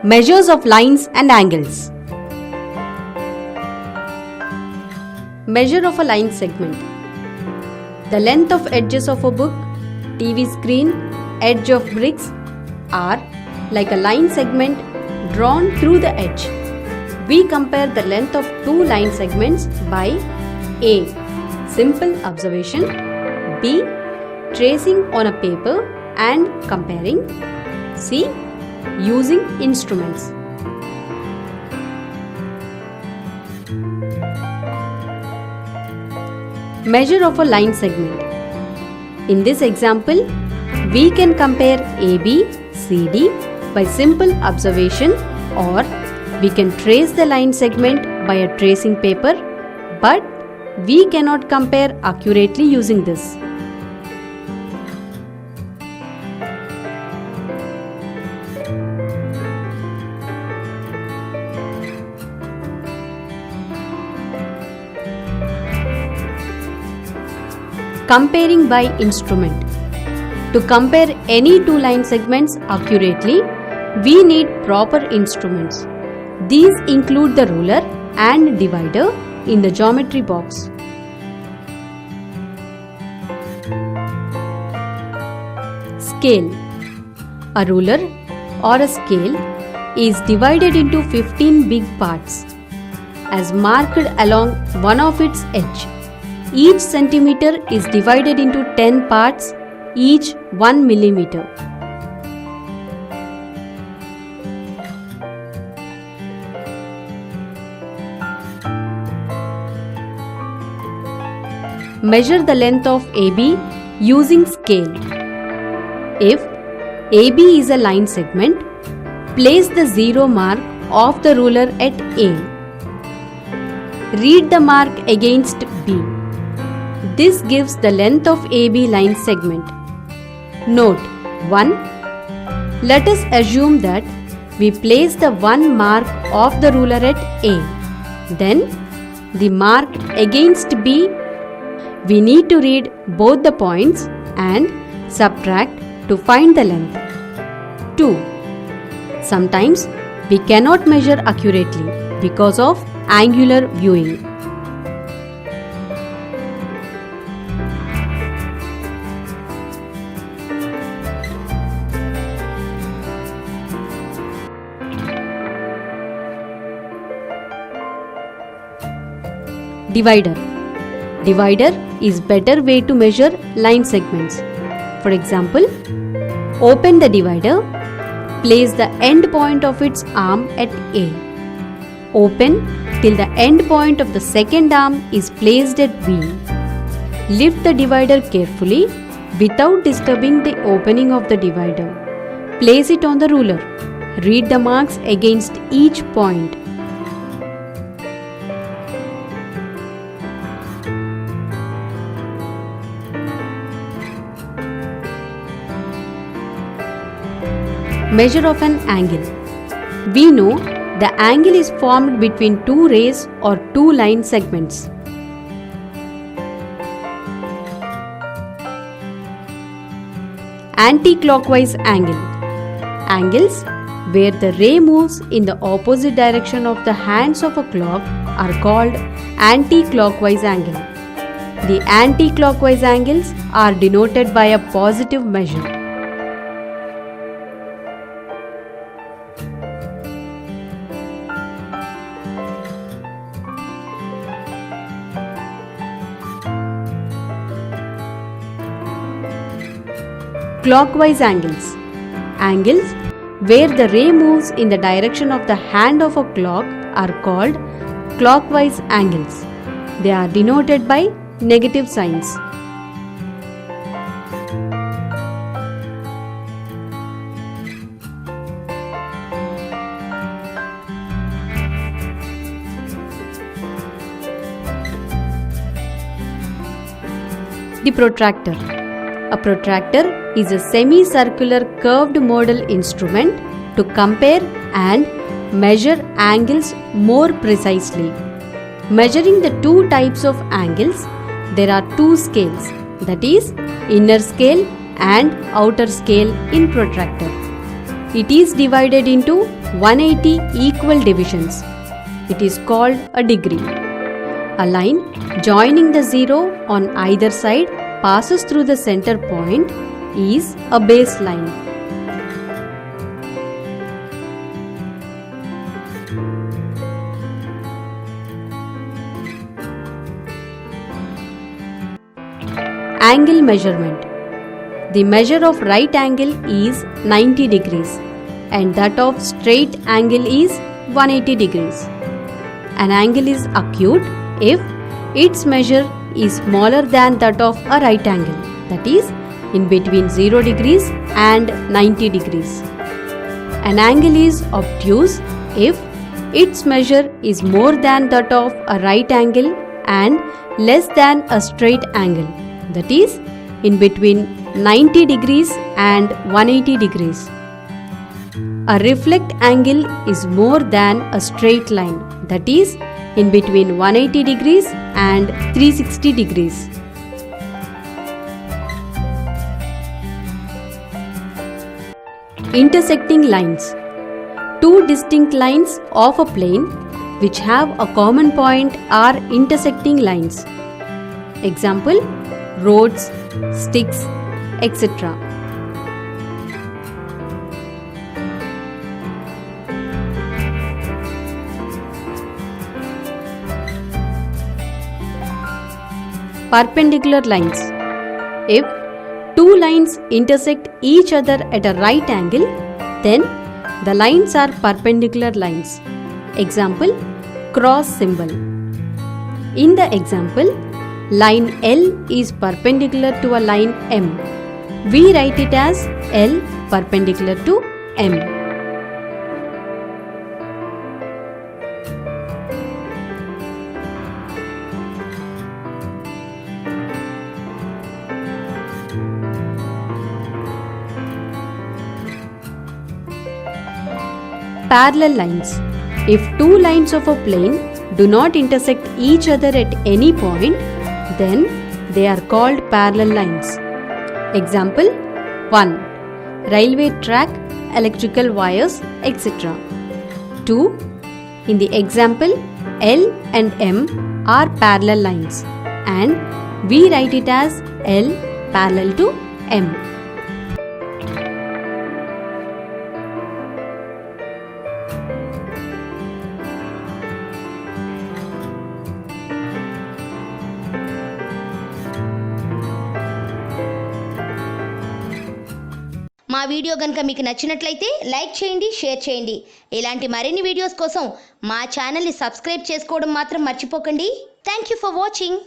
Measures of lines and angles. Measure of a line segment. The length of edges of a book, TV screen, edge of bricks are like a line segment drawn through the edge. We compare the length of two line segments by A. Simple observation, B. Tracing on a paper and comparing, C. Using instruments. Measure of a line segment. In this example, we can compare AB, CD by simple observation, or we can trace the line segment by a tracing paper, but we cannot compare accurately using this. Comparing by instrument. To compare any two line segments accurately, we need proper instruments. These include the ruler and divider in the geometry box. Scale. A ruler or a scale is divided into 15 big parts as marked along one of its edge. Each centimeter is divided into 10 parts, each 1 millimeter. Measure the length of AB using scale. If AB is a line segment, place the 0 mark of the ruler at A. Read the mark against B. This gives the length of AB line segment. Note 1. Let us assume that we place the 1 mark of the ruler at A. Then the mark against B. We need to read both the points and subtract to find the length. 2. Sometimes we cannot measure accurately because of angular viewing. Divider. Divider is better way to measure line segments. For example, open the divider, place the end point of its arm at A. Open till the end point of the second arm is placed at B. Lift the divider carefully without disturbing the opening of the divider. Place it on the ruler. Read the marks against each point. Measure of an angle. We know the angle is formed between two rays or two line segments. Anti-clockwise angle. Angles where the ray moves in the opposite direction of the hands of a clock are called anti-clockwise angle. The anti-clockwise angles are denoted by a positive measure. Clockwise angles. Angles where the ray moves in the direction of the hand of a clock are called clockwise angles. They are denoted by negative signs. The protractor. A protractor is a semicircular curved model instrument to compare and measure angles more precisely. Measuring the two types of angles, there are two scales, that is, inner scale and outer scale in protractor. it is divided into 180 equal divisions. It is called a degree. A line joining the zero on either side passes through the center point is a baseline. Angle measurement. The measure of right angle is 90 degrees and that of straight angle is 180 degrees. An angle is acute if its measure is smaller than that of a right angle, that is, in between 0 degrees and 90 degrees. An angle is obtuse if its measure is more than that of a right angle and less than a straight angle, that is, in between 90 degrees and 180 degrees. A reflect angle is more than a straight line, that is, in between 180 degrees and 360 degrees. Intersecting lines. Two distinct lines of a plane which have a common point are intersecting lines. Example: roads, sticks, etc. Perpendicular lines. If two lines intersect each other at a right angle, then the lines are perpendicular lines. Example: cross symbol. In the example, line L is perpendicular to a line M. We write it as L perpendicular to M. Parallel lines. If two lines of a plane do not intersect each other at any point, then they are called parallel lines. Example: 1. Railway track, electrical wires, etc. 2. In the example, L and M are parallel lines and we write it as L parallel to M. మా video కనుక మీకు నచ్చినట్లయితే like చేయండి, share చేయండి. ఇలాంటి మరిన్ని videos కోసం మా ఛానల్ని సబ్స్క్రైబ్ చేసుకోవడం మాత్రం మర్చిపోకండి. Thank you for watching.